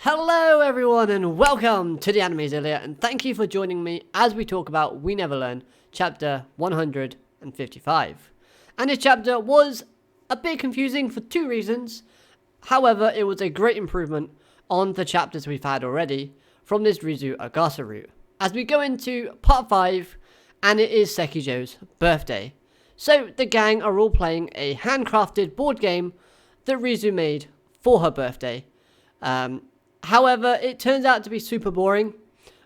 Hello everyone and welcome to the Anime Zillia, and thank you for joining me as we talk about We Never Learn, chapter 155. And this chapter was a bit confusing for two reasons. However, it was a great improvement on the chapters we've had already from this Rizu Ogata route. As we go into part 5, and it is Sekijo's birthday. So the gang are all playing a handcrafted board game that Rizu made for her birthday. However, it turns out to be super boring,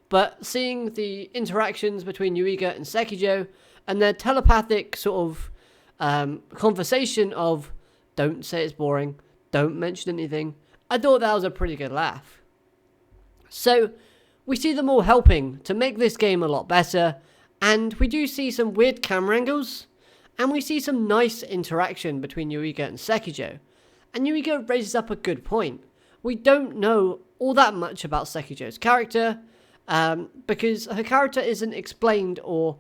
but seeing the interactions between Yuiga and Sekijo and their telepathic sort of conversation of don't say it's boring, don't mention anything, I thought that was a pretty good laugh. So we see them all helping to make this game a lot better, and we do see some weird camera angles, and we see some nice interaction between Yuiga and Sekijo. And Yuiga raises up a good point. We don't know all that much about Sekijo's character because her character isn't explained or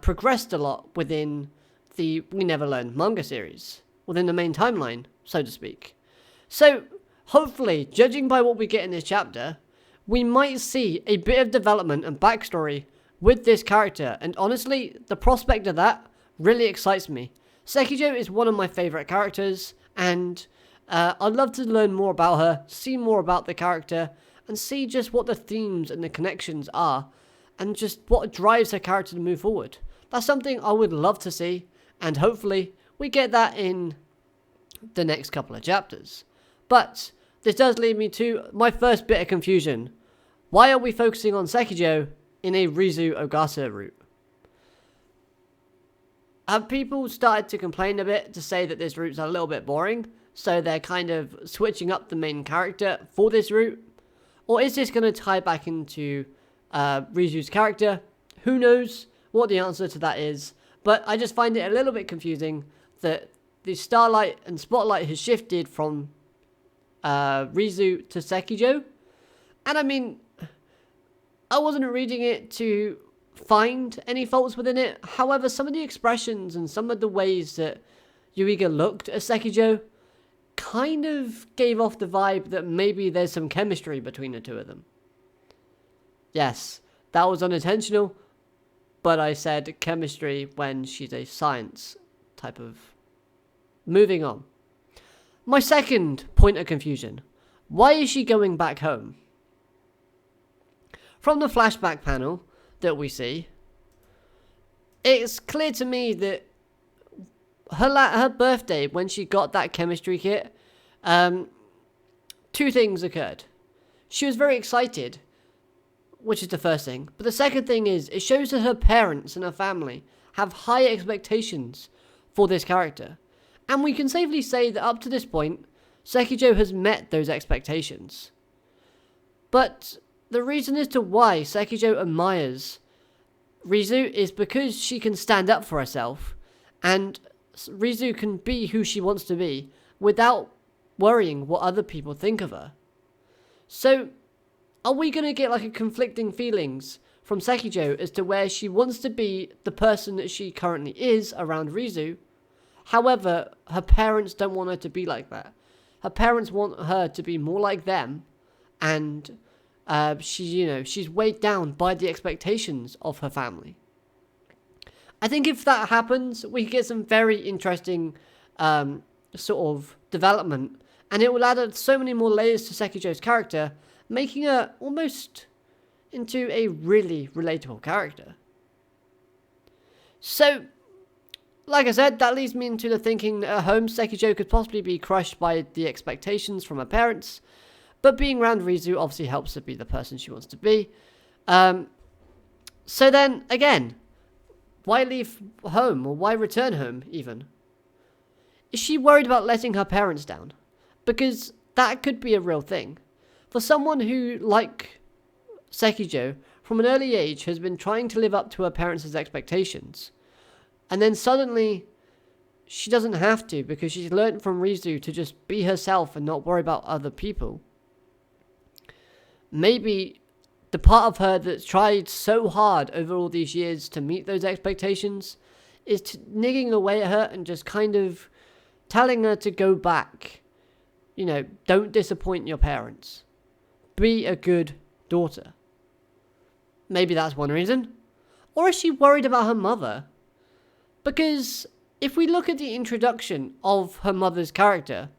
progressed a lot within the We Never Learn manga series, within the main timeline, so to speak. So, hopefully, judging by what we get in this chapter, we might see a bit of development and backstory with this character, and honestly, the prospect of that really excites me. Sekijo is one of my favourite characters, and I'd love to learn more about her, see more about the character, and see just what the themes and the connections are, and just what drives her character to move forward. That's something I would love to see, and hopefully we get that in the next couple of chapters. But this does lead me to my first bit of confusion. Why are we focusing on Sekijo in a Rizu Ogata route? Have people started to complain a bit to say that this route's a little bit boring? So they're kind of switching up the main character for this route? Or is this going to tie back into Rizu's character? Who knows what the answer to that is. But I just find it a little bit confusing that the starlight and spotlight has shifted from Rizu to Sekijo. And I mean, I wasn't reading it to find any faults within it. However, some of the expressions and some of the ways that Yuiga looked at Sekijo kind of gave off the vibe that maybe there's some chemistry between the two of them. Yes, that was unintentional, but I said chemistry when she's a science type of... Moving on. My second point of confusion. Why is she going back home? From the flashback panel that we see, it's clear to me that her birthday, when she got that chemistry kit, two things occurred. She was very excited, which is the first thing. But the second thing is, it shows that her parents and her family have high expectations for this character. And we can safely say that up to this point, Sekijo has met those expectations. But the reason as to why Sekijo admires Rizu is because she can stand up for herself, and Rizu can be who she wants to be without worrying what other people think of her. So, are we going to get like a conflicting feelings from Sekijo as to where she wants to be the person that she currently is around Rizu? However, her parents don't want her to be like that. Her parents want her to be more like them, and she's weighed down by the expectations of her family. I think if that happens, we get some very interesting sort of development, and it will add so many more layers to Sekijo's character, making her almost into a really relatable character. So, like I said, that leads me into the thinking that at home, Sekijo could possibly be crushed by the expectations from her parents, but being around Rizu obviously helps her be the person she wants to be. So then, again, why leave home, or why return home, even? Is she worried about letting her parents down? Because that could be a real thing. For someone who, like Sekijo, from an early age has been trying to live up to her parents' expectations, and then suddenly she doesn't have to because she's learned from Rizu to just be herself and not worry about other people. Maybe the part of her that's tried so hard over all these years to meet those expectations is nigging away at her and just kind of telling her to go back. Don't disappoint your parents. be a good daughter. Maybe that's one reason. Or is she worried about her mother? Because if we look at the introduction of her mother's character,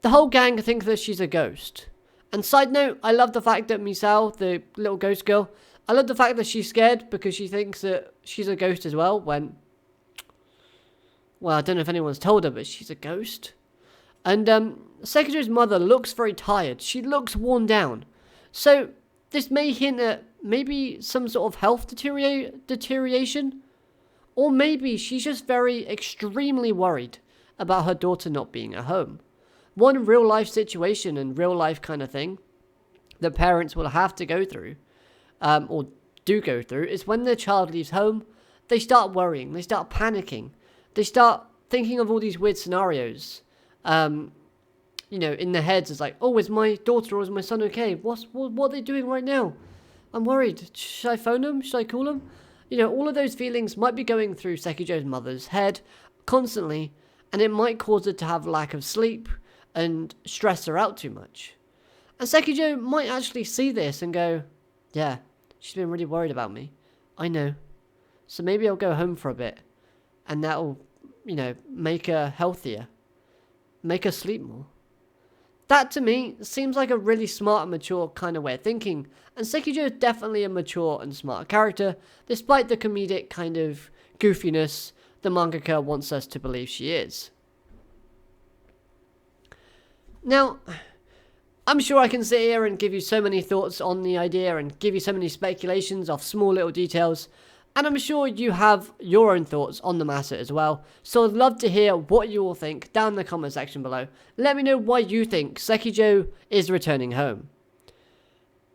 the whole gang think that she's a ghost. And side note, I love the fact that Misao, the little ghost girl, I love the fact that she's scared because she thinks that she's a ghost as well when, well, I don't know if anyone's told her, but she's a ghost. And Sekijo's mother looks very tired. She looks worn down. So this may hint at maybe some sort of health deterioration. Or maybe she's just very extremely worried about her daughter not being at home. One real life situation and real life kind of thing that parents will have to go through, or do go through, is when their child leaves home, they start worrying, they start panicking, they start thinking of all these weird scenarios. You know, in their heads, it's like, oh, is my daughter or is my son okay? What are they doing right now? I'm worried. Should I phone them? Should I call them? You know, all of those feelings might be going through Sekijo's mother's head constantly, and it might cause her to have lack of sleep and stress her out too much. And Sekijo might actually see this and go, yeah, she's been really worried about me. I know. So maybe I'll go home for a bit, and that'll, you know, make her healthier, make her sleep more. That, to me, seems like a really smart and mature kind of way of thinking, and Sekijo is definitely a mature and smart character, despite the comedic kind of goofiness the mangaka wants us to believe she is. Now, I'm sure I can sit here and give you so many thoughts on the idea and give you so many speculations of small little details, and I'm sure you have your own thoughts on the matter as well, so I'd love to hear what you all think down in the comment section below. Let me know why you think Sekijo is returning home.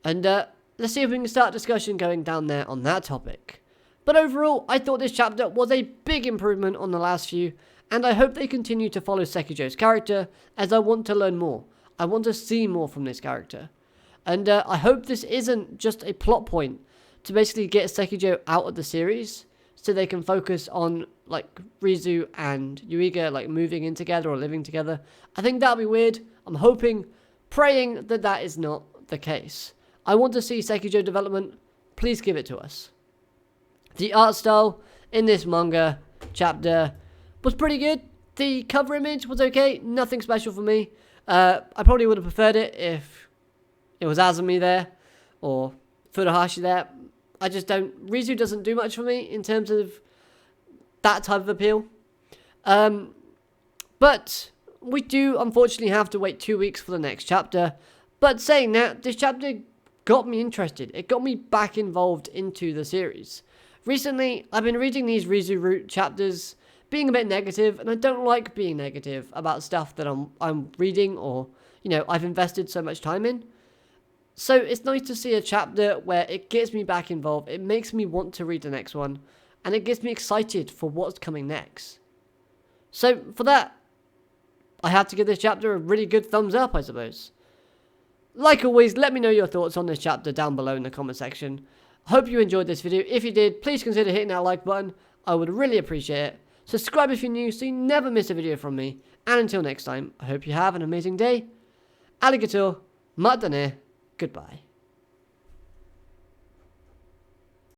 And let's see if we can start discussion going down there on that topic. But overall, I thought this chapter was a big improvement on the last few, and I hope they continue to follow Sekijo's character, as I want to learn more. I want to see more from this character. And I hope this isn't just a plot point to basically get Sekijo out of the series, so they can focus on, like, Rizu and Yuiga, like, moving in together or living together. I think that'll be weird. I'm hoping, praying that that is not the case. I want to see Sekijo development. Please give it to us. The art style in this manga chapter was pretty good. The cover image was okay. Nothing special for me. I probably would have preferred it if it was Azumi there or Furuhashi there. I just don't... Rizu doesn't do much for me in terms of that type of appeal. But we do unfortunately have to wait 2 weeks for the next chapter. But saying that, this chapter got me interested. It got me back involved into the series. Recently, I've been reading these Rizu Root chapters, being a bit negative, and I don't like being negative about stuff that I'm reading or, you know, I've invested so much time in. So it's nice to see a chapter where it gets me back involved, it makes me want to read the next one, and it gets me excited for what's coming next. So for that, I have to give this chapter a really good thumbs up, I suppose. Like always, let me know your thoughts on this chapter down below in the comment section. Hope you enjoyed this video. If you did, please consider hitting that like button. I would really appreciate it. Subscribe if you're new so you never miss a video from me. And until next time, I hope you have an amazing day. Arigato, matane, goodbye.